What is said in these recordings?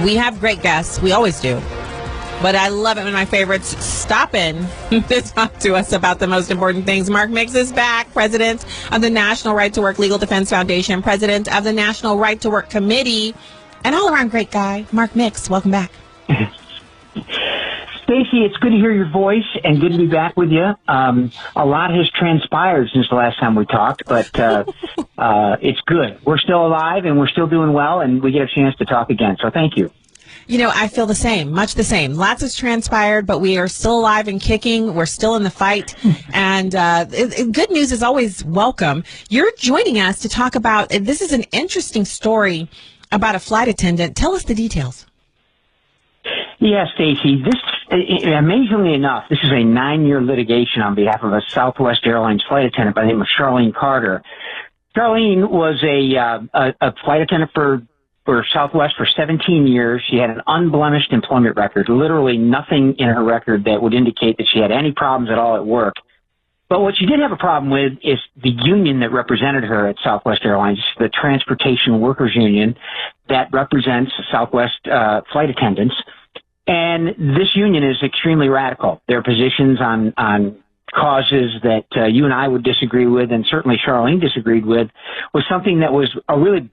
We have great guests. We always do. But I love it when my favorites stop in to talk to us about the most important things. Mark Mix is back, president of the National Right to Work Legal Defense Foundation, president of the National Right to Work Committee, and all-around great guy, Mark Mix. Welcome back. Stacy, it's good to hear your voice and good to be back with you. A lot has transpired since the last time we talked, but it's good. We're still alive and we're still doing well, and we get a chance to talk again. So thank you. You know, I feel the same, much the same. Lots has transpired, but we are still alive and kicking. We're still in the fight. And good news is always welcome. You're joining us to talk about, this is an interesting story about a flight attendant. Tell us the details. Yeah, Stacy, amazingly enough, this is a 9-year litigation on behalf of a Southwest Airlines flight attendant by the name of Charlene Carter. Charlene was a flight attendant for Southwest for 17 years. She had an unblemished employment record, literally nothing in her record that would indicate that she had any problems at all at work. But what she did have a problem with is the union that represented her at Southwest Airlines, the Transportation Workers Union that represents Southwest flight attendants. And this union is extremely radical. Their positions on causes that you and I would disagree with, and certainly Charlene disagreed with, was something that was really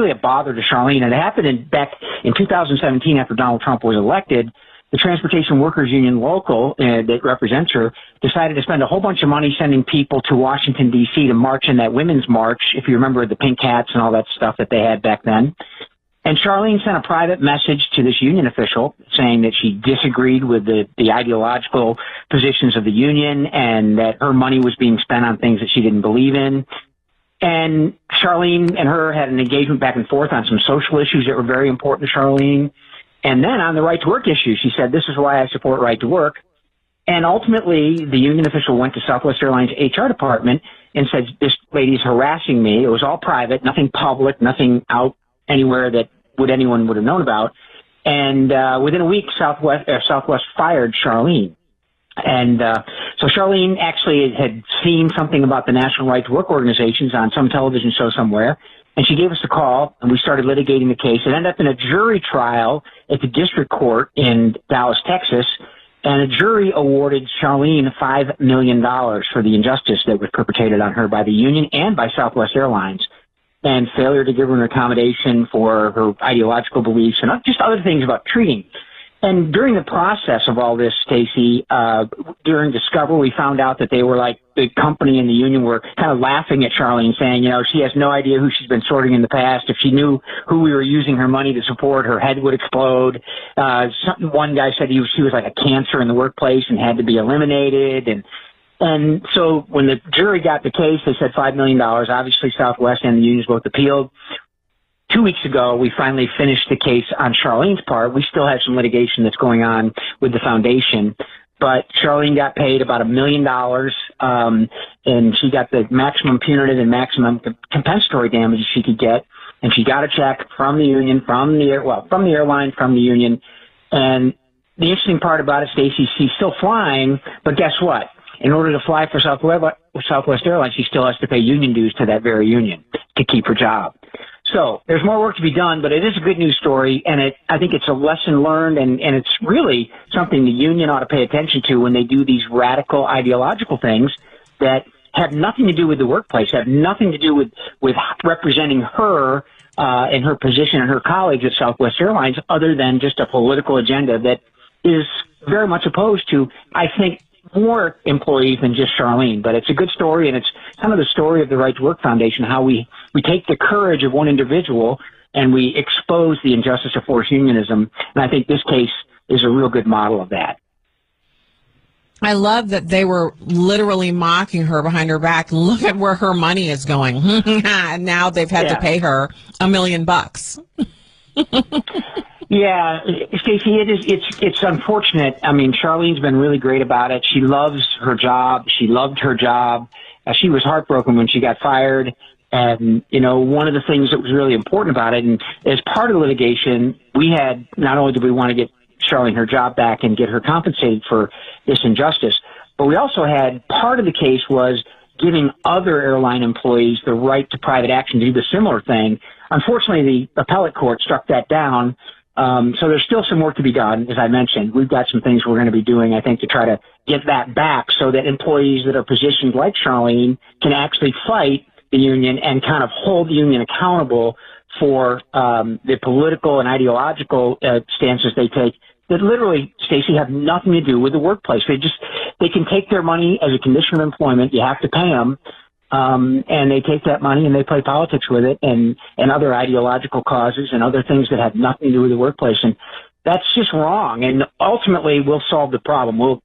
a bother to Charlene. And it happened back in 2017 after Donald Trump was elected. The Transportation Workers Union local that represents her decided to spend a whole bunch of money sending people to Washington, D.C. to march in that women's march, if you remember the pink hats and all that stuff that they had back then. And Charlene sent a private message to this union official saying that she disagreed with the ideological positions of the union and that her money was being spent on things that she didn't believe in. And Charlene and her had an engagement back and forth on some social issues that were very important to Charlene. And then on the right to work issue, she said, "This is why I support right to work." And ultimately, the union official went to Southwest Airlines HR department and said, "This lady's harassing me." It was all private, nothing public, nothing out anywhere that anyone would have known about. And within a week, Southwest fired Charlene. And so Charlene actually had seen something about the National Right to Work organizations on some television show somewhere, and she gave us a call, and we started litigating the case. It ended up in a jury trial at the district court in Dallas, Texas, and a jury awarded Charlene $5 million for the injustice that was perpetrated on her by the union and by Southwest Airlines, and failure to give her an accommodation for her ideological beliefs and just other things about treating. And during the process of all this, Stacy, during discovery, we found out that they were like, the company and the union were kind of laughing at Charlene, saying, you know, she has no idea who she's been sorting in the past. If she knew who we were using her money to support, her head would explode. One guy said she was like a cancer in the workplace and had to be eliminated. And so when the jury got the case, they said $5 million. Obviously, Southwest and the unions both appealed. 2 weeks ago, we finally finished the case on Charlene's part. We still have some litigation that's going on with the foundation, but Charlene got paid about $1 million, and she got the maximum punitive and maximum compensatory damages she could get. And she got a check from the union, from the airline, from the union. And the interesting part about it, Stacy, she's still flying, but guess what? In order to fly for Southwest Airlines, she still has to pay union dues to that very union to keep her job. So there's more work to be done, but it is a good news story, and I think it's a lesson learned, and it's really something the union ought to pay attention to when they do these radical ideological things that have nothing to do with the workplace, have nothing to do with representing her and her position and her colleagues at Southwest Airlines, other than just a political agenda that is very much opposed to, I think, more employees than just Charlene. But it's a good story, and it's kind of the story of the Right to Work Foundation, how we take the courage of one individual and we expose the injustice of forced unionism. And I think this case is a real good model of that. I love that they were literally mocking her behind her back. Look at where her money is going. And now they've had to pay her $1 million. Yeah, Stacy, it's unfortunate. I mean, Charlene's been really great about it. She loves her job. She loved her job. She was heartbroken when she got fired. And, you know, one of the things that was really important about it, and as part of the litigation, we had, not only did we want to get Charlene her job back and get her compensated for this injustice, but we also had, part of the case was giving other airline employees the right to private action to do the similar thing. Unfortunately, the appellate court struck that down. So there's still some work to be done. As I mentioned, we've got some things we're going to be doing, I think, to try to get that back so that employees that are positioned like Charlene can actually fight the union and kind of hold the union accountable for the political and ideological stances they take that literally, Stacy, have nothing to do with the workplace. They can take their money as a condition of employment. You have to pay them. And they take that money and they play politics with it and other ideological causes and other things that have nothing to do with the workplace. And that's just wrong. And ultimately, we'll solve the problem. We'll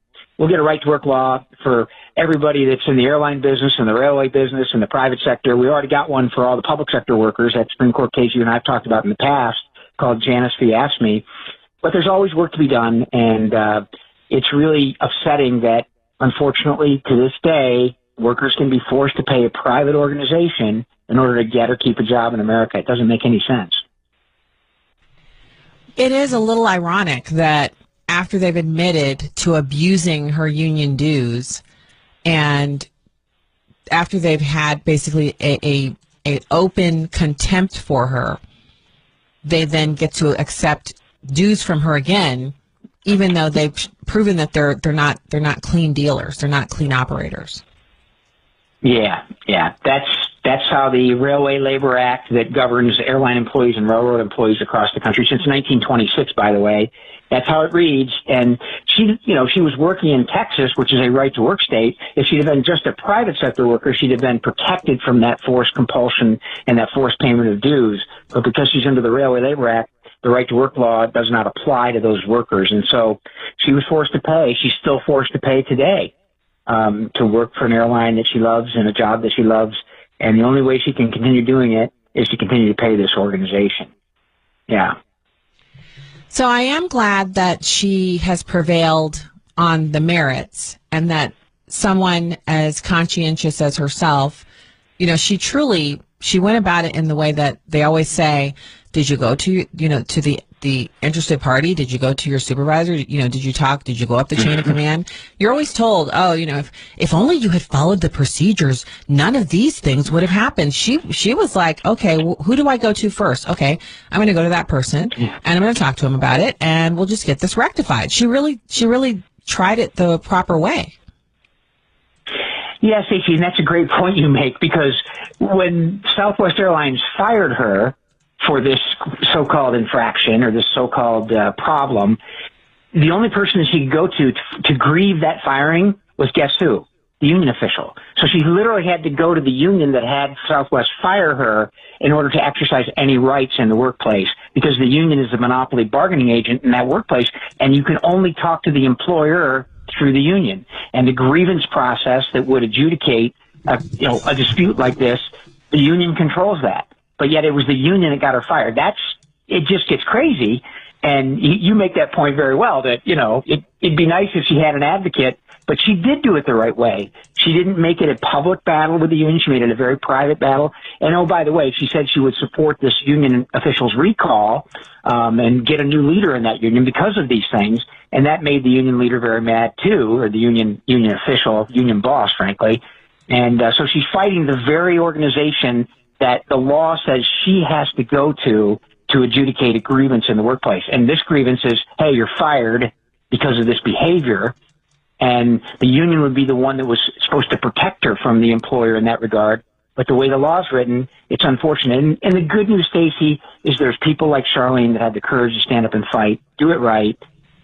get a right to work law for everybody that's in the airline business and the railway business and the private sector. We already got one for all the public sector workers. That Supreme Court case you and I have talked about in the past called Janus v. AFSCME. But there's always work to be done. And it's really upsetting that, unfortunately, to this day, workers can be forced to pay a private organization in order to get or keep a job in America. It doesn't make any sense. It is a little ironic that after they've admitted to abusing her union dues and after they've had basically a open contempt for her, they then get to accept dues from her again, even though they've proven that they're not clean dealers, they're not clean operators. Yeah. That's how the Railway Labor Act that governs airline employees and railroad employees across the country since 1926, by the way, that's how it reads. And she was working in Texas, which is a right to work state. If she'd have been just a private sector worker, she'd have been protected from that forced compulsion and that forced payment of dues. But because she's under the Railway Labor Act, the right to work law does not apply to those workers. And so she was forced to pay. She's still forced to pay today. To work for an airline that she loves and a job that she loves. And the only way she can continue doing it is to continue to pay this organization. Yeah. So I am glad that she has prevailed on the merits and that someone as conscientious as herself, she went about it in the way that they always say, did you go to the interested party? Did you go to your supervisor? Did you talk? Did you go up the chain of command? You're always told, if only you had followed the procedures, none of these things would have happened. She was like, okay, well, who do I go to first? Okay, I'm going to go to that person and I'm going to talk to him about it and we'll just get this rectified. She really tried it the proper way. Yeah, Stacy, and that's a great point you make because when Southwest Airlines fired her for this so-called infraction or this so-called problem, the only person that she could go to grieve that firing was guess who? The union official. So she literally had to go to the union that had Southwest fire her in order to exercise any rights in the workplace because the union is the monopoly bargaining agent in that workplace, and you can only talk to the employer through the union. And the grievance process that would adjudicate a dispute like this, the union controls that. But yet it was the union that got her fired. It just gets crazy. And you make that point very well that, it'd be nice if she had an advocate, but she did do it the right way. She didn't make it a public battle with the union. She made it a very private battle. And oh, by the way, she said she would support this union official's recall, and get a new leader in that union because of these things. And that made the union leader very mad too, or the union official, union boss, frankly. And so she's fighting the very organization that the law says she has to go to adjudicate a grievance in the workplace. And this grievance is, hey, you're fired because of this behavior. And the union would be the one that was supposed to protect her from the employer in that regard. But the way the law's written, it's unfortunate. And the good news, Stacy, is there's people like Charlene that had the courage to stand up and fight, do it right.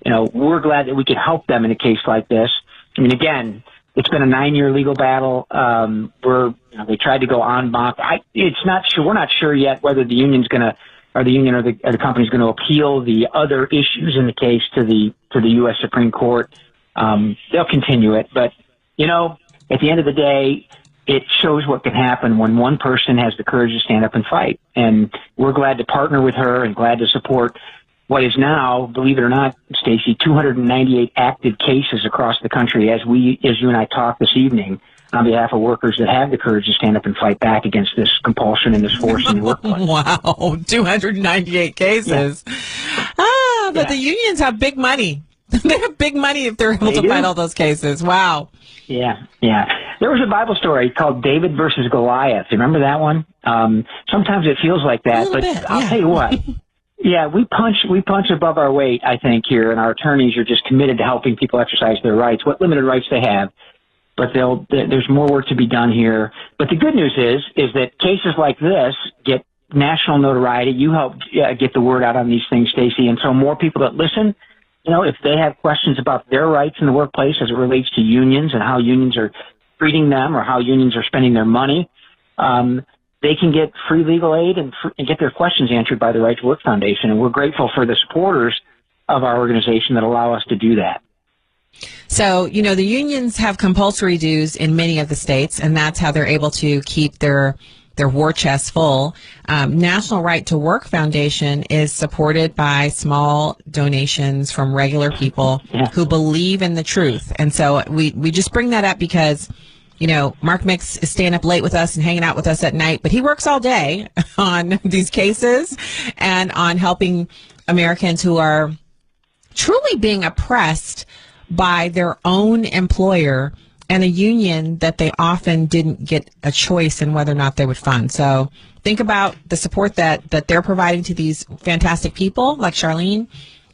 We're glad that we could help them in a case like this. I mean, again, it's been a 9-year legal battle. They tried to go en banc. We're not sure yet whether the union's going to, or the union or the company's going to appeal the other issues in the case to the U.S. Supreme Court. They'll continue it, but at the end of the day, it shows what can happen when one person has the courage to stand up and fight. And we're glad to partner with her and glad to support what is now, believe it or not, Stacy, 298 active cases across the country as you and I talk this evening on behalf of workers that have the courage to stand up and fight back against this compulsion and this force in the workplace. Wow, 298 cases. Yeah. But the unions have big money. They have big money if they're able to fight all those cases. Wow. Yeah. There was a Bible story called David versus Goliath. You remember that one? Sometimes it feels like that, but I'll tell you what. Yeah, we punch above our weight, I think, here, and our attorneys are just committed to helping people exercise their rights, what limited rights they have. But there's more work to be done here. But the good news is that cases like this get national notoriety. You help get the word out on these things, Stacy, and so more people that listen, if they have questions about their rights in the workplace as it relates to unions and how unions are treating them or how unions are spending their money, they can get free legal aid and get their questions answered by the Right to Work Foundation. And we're grateful for the supporters of our organization that allow us to do that. So, the unions have compulsory dues in many of the states, and that's how they're able to keep their war chest full. National Right to Work Foundation is supported by small donations from regular people who believe in the truth. And so we just bring that up because, Mark Mix is staying up late with us and hanging out with us at night, but he works all day on these cases and on helping Americans who are truly being oppressed by their own employer and a union that they often didn't get a choice in whether or not they would fund. So think about the support that they're providing to these fantastic people like Charlene.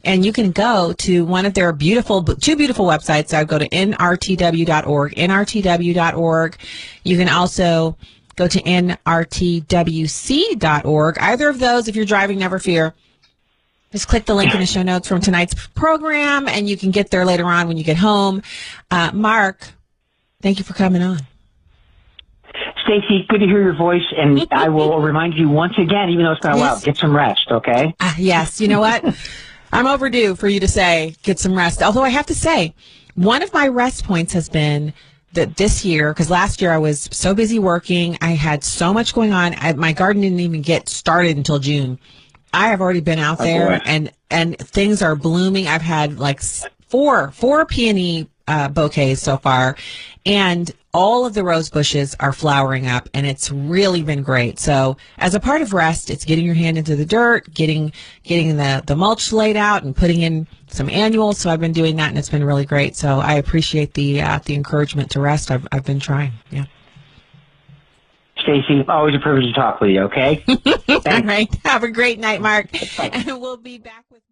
And you can go to one of their two beautiful websites. I would go to nrtw.org, nrtw.org. You can also go to nrtwc.org. Either of those, if you're driving, never fear. Just click the link in the show notes from tonight's program, and you can get there later on when you get home. Mark, thank you for coming on. Stacy, good to hear your voice, and I will remind you once again, even though it's been a while, get some rest, okay? Yes, you know what? I'm overdue for you to say, get some rest. Although I have to say, one of my rest points has been that this year, because last year I was so busy working, I had so much going on, my garden didn't even get started until June. I have already been out there, and things are blooming. I've had like four peony bouquets so far, and all of the rose bushes are flowering up, and it's really been great. So as a part of rest, it's getting your hand into the dirt, getting the mulch laid out, and putting in some annuals. So I've been doing that, and it's been really great. So I appreciate the encouragement to rest. I've been trying. Yeah. Stacy, always a privilege to talk with you, okay? All right. Have a great night, Mark. And we'll be back with